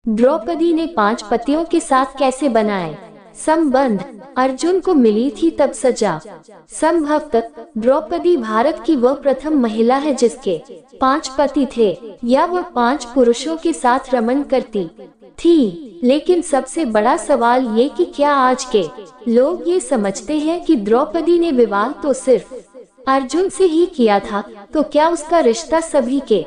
द्रौपदी ने 5 पतियों के साथ कैसे बनाए संबंध। अर्जुन को मिली थी तब सजा। संभवतः द्रौपदी भारत की वह प्रथम महिला है जिसके 5 पति थे, या वह 5 पुरुषों के साथ रमन करती थी। लेकिन सबसे बड़ा सवाल ये कि क्या आज के लोग ये समझते हैं कि द्रौपदी ने विवाह तो सिर्फ अर्जुन से ही किया था, तो क्या उसका रिश्ता सभी के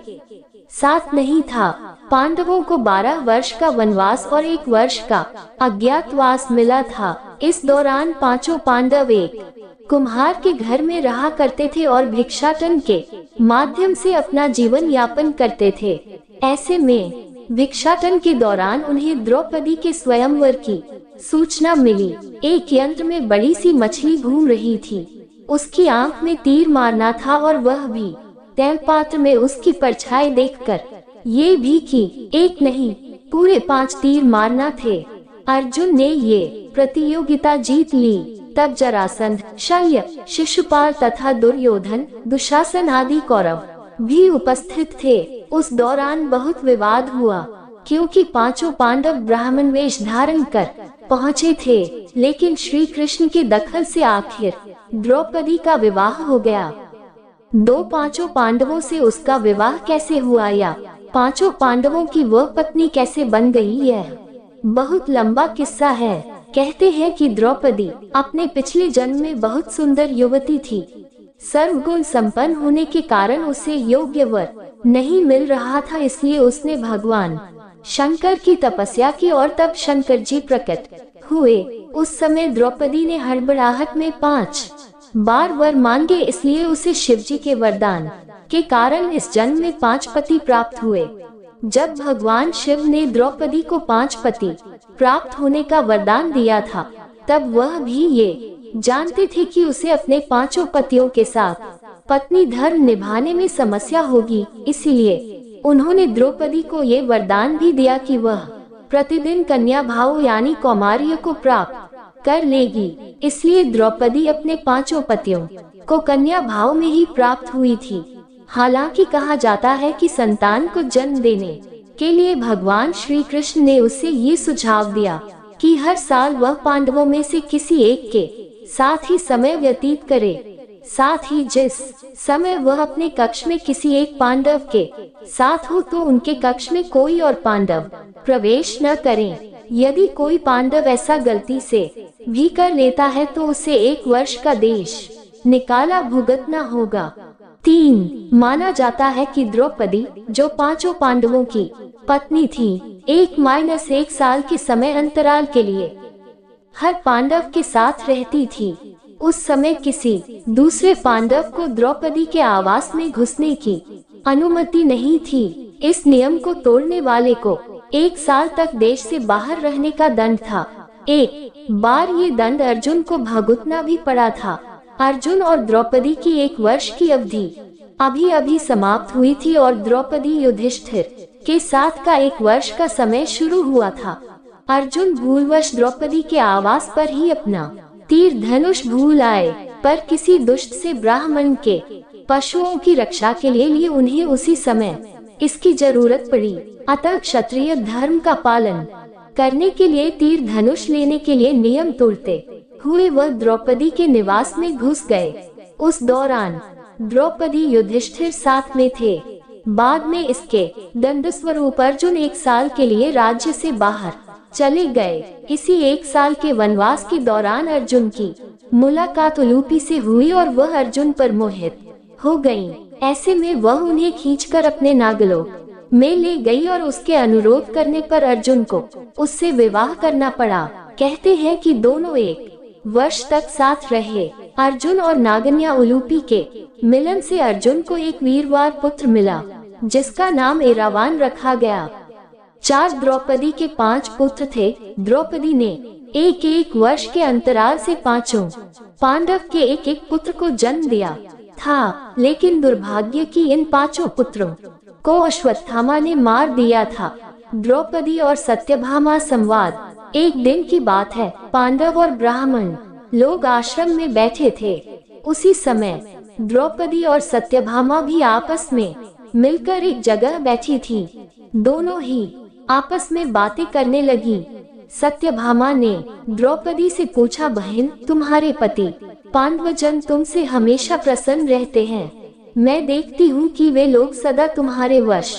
साथ नहीं था। पांडवों को 12 वर्ष का वनवास और 1 वर्ष का अज्ञातवास मिला था। इस दौरान 5 पांडव एक कुम्हार के घर में रहा करते थे और भिक्षाटन के माध्यम से अपना जीवन यापन करते थे। ऐसे में भिक्षाटन के दौरान उन्हें द्रौपदी के स्वयंवर की सूचना मिली। एक यंत्र में बड़ी सी मछली घूम रही थी। उसकी आंख में तीर मारना था और वह भी तैल पात्र में उसकी परछाई देखकर ये भी कि एक नहीं पूरे 5 तीर मारना थे। अर्जुन ने ये प्रतियोगिता जीत ली। तब जरासंध, शल्य, शिशुपाल तथा दुर्योधन, दुशासन आदि कौरव भी उपस्थित थे। उस दौरान बहुत विवाद हुआ, क्योंकि 5 पांडव ब्राह्मण वेश धारण कर पहुँचे थे। लेकिन श्री कृष्ण के दखल से आखिर द्रौपदी का विवाह हो गया। 5 पांडवों से उसका विवाह कैसे हुआ या 5 पांडवों की वह पत्नी कैसे बन गई, यह बहुत लंबा किस्सा है। कहते हैं कि द्रौपदी अपने पिछले जन्म में बहुत सुंदर युवती थी। सर्वगुण संपन्न होने के कारण उसे योग्य वर नहीं मिल रहा था, इसलिए उसने भगवान शंकर की तपस्या की और तब शंकर जी प्रकट हुए। उस समय द्रौपदी ने हड़बड़ाहट में 5 बार वर मांगे, इसलिए उसे शिवजी के वरदान के कारण इस जन्म में 5 पति प्राप्त हुए। जब भगवान शिव ने द्रौपदी को 5 पति प्राप्त होने का वरदान दिया था, तब वह भी ये जानते थे कि उसे अपने 5 पतियों के साथ पत्नी धर्म निभाने में समस्या होगी। इसीलिए उन्होंने द्रौपदी को ये वरदान भी दिया कि वह प्रतिदिन कन्या भाव यानी कौमार्य को प्राप्त कर लेगी। इसलिए द्रौपदी अपने 5 पतियों को कन्या भाव में ही प्राप्त हुई थी। हालांकि कहा जाता है कि संतान को जन्म देने के लिए भगवान श्री कृष्ण ने उसे ये सुझाव दिया कि हर साल वह पांडवों में से किसी एक के साथ ही समय व्यतीत करे। साथ ही जिस समय वह अपने कक्ष में किसी एक पांडव के साथ हो, तो उनके कक्ष में कोई और पांडव प्रवेश न करें। यदि कोई पांडव ऐसा गलती से भी कर लेता है तो उसे 1 वर्ष का देश निकाला भुगतना होगा। 3 माना जाता है कि द्रौपदी जो 5 पांडवों की पत्नी थी, 1-1 साल के समय अंतराल के लिए हर पांडव के साथ रहती थी। उस समय किसी दूसरे पांडव को द्रौपदी के आवास में घुसने की अनुमति नहीं थी। इस नियम को तोड़ने वाले को 1 साल तक देश से बाहर रहने का दंड था। एक बार ये दंड अर्जुन को भुगतना भी पड़ा था। अर्जुन और द्रौपदी की 1 वर्ष की अवधि अभी समाप्त हुई थी और द्रौपदी युधिष्ठिर के साथ का 1 वर्ष का समय शुरू हुआ था। अर्जुन भूलवश द्रौपदी के आवास पर ही अपना तीर धनुष भूल आए, पर किसी दुष्ट से ब्राह्मण के पशुओं की रक्षा के लिए उन्हें उसी समय इसकी जरूरत पड़ी। अतः क्षत्रिय धर्म का पालन करने के लिए तीर धनुष लेने के लिए नियम तोड़ते हुए वह द्रौपदी के निवास में घुस गए। उस दौरान द्रौपदी युधिष्ठिर साथ में थे। बाद में इसके दंड स्वरूप अर्जुन 1 साल के लिए राज्य से बाहर चले गए। इसी 1 साल के वनवास के दौरान अर्जुन की मुलाकात उलूपी से हुई और वह अर्जुन पर मोहित हो गयी। ऐसे में वह उन्हें खींचकर अपने नागलोक में ले गई और उसके अनुरोध करने पर अर्जुन को उससे विवाह करना पड़ा। कहते हैं कि दोनों 1 वर्ष तक साथ रहे। अर्जुन और नागन्या उलूपी के मिलन से अर्जुन को एक वीरवार पुत्र मिला, जिसका नाम एरावान रखा गया। 4 द्रौपदी के 5 पुत्र थे। द्रौपदी ने 1-1 वर्ष के अंतराल से 5 पांडव के 1-1 पुत्र को जन्म दिया था। लेकिन दुर्भाग्य की इन 5 पुत्रों को अश्वत्थामा ने मार दिया था। द्रौपदी और सत्यभामा संवाद। एक दिन की बात है, पांडव और ब्राह्मण लोग आश्रम में बैठे थे। उसी समय द्रौपदी और सत्यभामा भी आपस में मिलकर एक जगह बैठी थी। दोनों ही आपस में बातें करने लगी। सत्यभामा ने द्रौपदी से पूछा, बहन, तुम्हारे पति पांडवजन तुमसे हमेशा प्रसन्न रहते हैं। मैं देखती हूँ कि वे लोग सदा तुम्हारे वश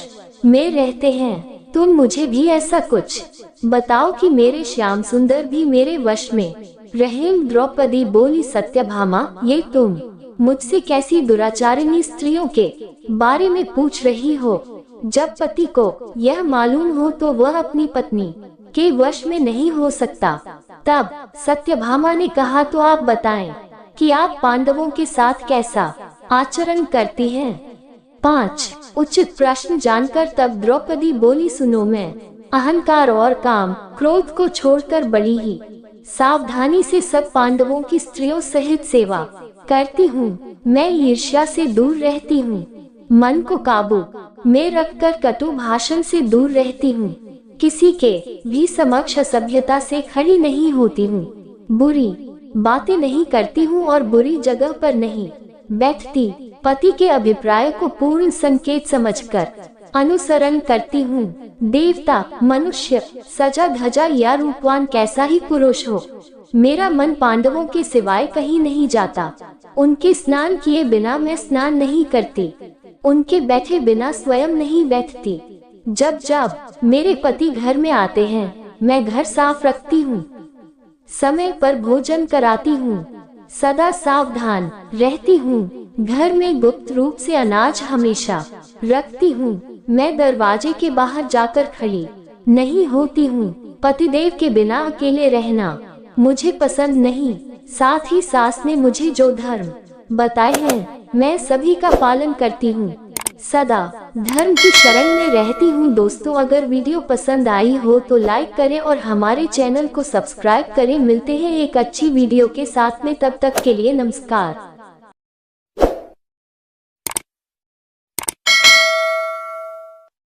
में रहते हैं। तुम मुझे भी ऐसा कुछ बताओ कि मेरे श्याम सुंदर भी मेरे वश में रहें। द्रौपदी बोली, सत्यभामा, ये तुम मुझसे कैसी दुराचारिणी स्त्रियों के बारे में पूछ रही हो? जब पति को यह मालूम हो तो वह अपनी पत्नी के वश में नहीं हो सकता। तब सत्यभामा ने कहा, तो आप बताएं कि आप पांडवों के साथ कैसा आचरण करती हैं? 5 उचित प्रश्न जानकर तब द्रौपदी बोली, सुनो, मैं अहंकार और काम क्रोध को छोड़कर बड़ी ही सावधानी से सब पांडवों की स्त्रियों सहित सेवा करती हूँ। मैं ईर्ष्या से दूर रहती हूँ, मन को काबू में रखकर कटु भाषण से दूर रहती हूँ, किसी के भी समक्ष असभ्यता से खड़ी नहीं होती हूँ, बुरी बातें नहीं करती हूँ और बुरी जगह पर नहीं बैठती। पति के अभिप्राय को पूर्ण संकेत समझकर अनुसरण करती हूँ। देवता, मनुष्य, सजा धजा या रूपवान कैसा ही पुरुष हो, मेरा मन पांडवों के सिवाय कहीं नहीं जाता। उनके स्नान किए बिना मैं स्नान नहीं करती, उनके बैठे बिना स्वयं नहीं बैठती। जब जब मेरे पति घर में आते हैं, मैं घर साफ रखती हूँ, समय पर भोजन कराती हूँ, सदा सावधान रहती हूँ। घर में गुप्त रूप से अनाज हमेशा रखती हूँ। मैं दरवाजे के बाहर जाकर खड़ी नहीं होती हूँ। पतिदेव के बिना अकेले रहना मुझे पसंद नहीं। साथ ही सास ने मुझे जो धर्म बताए हैं, मैं सभी का पालन करती हूँ, सदा धर्म की शरण में रहती हूँ। दोस्तों, अगर वीडियो पसंद आई हो तो लाइक करें और हमारे चैनल को सब्सक्राइब करें। मिलते हैं एक अच्छी वीडियो के साथ में, तब तक के लिए नमस्कार।